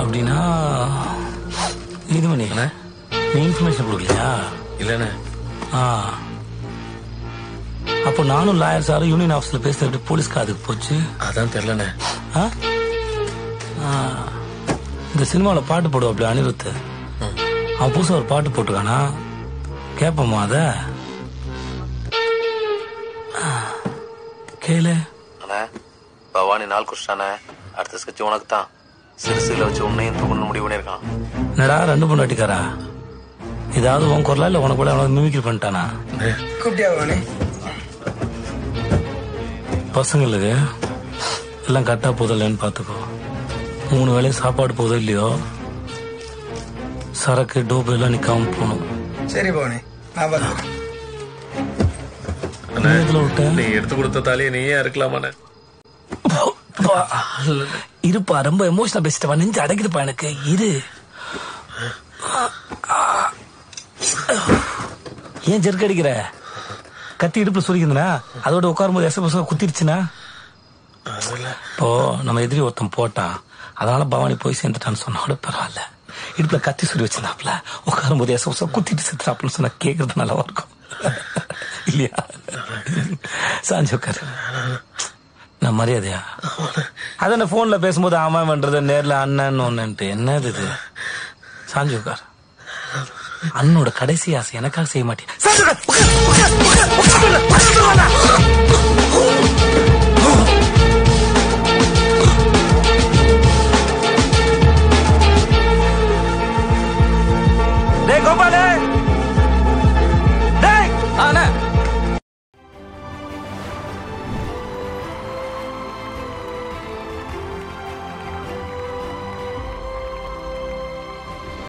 அப்படின்னா இது பண்ணி நீ இன்ஃபர்மேஷன் கொடுக்கலையா? இல்லண்ணே. அப்போ நானும் லாயர் சாரும் யூனியன் ஆஃபீஸ்ல பேசுறது போலீஸ் காதுக்கு போச்சு. அதான் தெரியலண்ணே. இந்த சினிமாவில் பாட்டு போடுவோம் அப்படி அனிருத்து. அவன் புதுசா ஒரு பாட்டு போட்டுக்கானா, கேப்பமா அத கேளு. பவானி நாள் குடிச்சானே, அடுத்த ஸ்கெட்ச் உனக்கு தான். சிறுசுல வச்சு உன்னையும் தூக்கணும் முடிவு பண்ணிருக்கான். என்னடா 2 பொண்டாட்டிக்காரா? ஏதாவது உன் குரலா இல்ல உனக்கு கூட மிமிக்ரி பண்ணிட்டானா? பசங்களுக்கு எல்லாம் கரெக்டா போதில்லன்னு பாத்துக்கோ. 3 வேளையும் சாப்பாடு போதோ இல்லையோ, சரக்கு டோப்பு எல்லாம் நிக்காம போகணும். சரி போனே. நீ எடுத்து கொடுத்த தாலியை நீயே இருக்கலாமாண்ணே? இருப்பா, ரொம்ப எமோஷனல் பேசிட்டவா, நெஞ்சு அடைக்குதுப்பா எனக்கு. இரு. ஏன் ஜெர்க் அடிக்கிற? கத்தி இடுப்புல சொல்லிக்கிறா, அதோட உட்காரும்போது எச குத்திருச்சுன்னா? இப்போ நம்ம எதிரி ஒருத்தன் போட்டான், அதனால பவானி போய் சேர்ந்துட்டான்னு சொன்னோட பரவாயில்ல. இடுப்புல கத்தி சொல்லி வச்சிருந்தாப்ல, உட்காரும் போது எச குத்திட்டு செத்துறாப்புன்னு சொன்னா கேக்குறது நல்லா இருக்கும் இல்லையா? சாஞ்சி உட்காரு. நான் மரியாதையா அத போன்ல பேசும்போது ஆமா பண்றது, நேர்ல அண்ணன் ஒண்ணுன்ட்டு என்னது இது? சாஞ்சி உட்கார். அண்ணனோட கடைசி ஆசை எனக்காக செய்ய மாட்டேன்.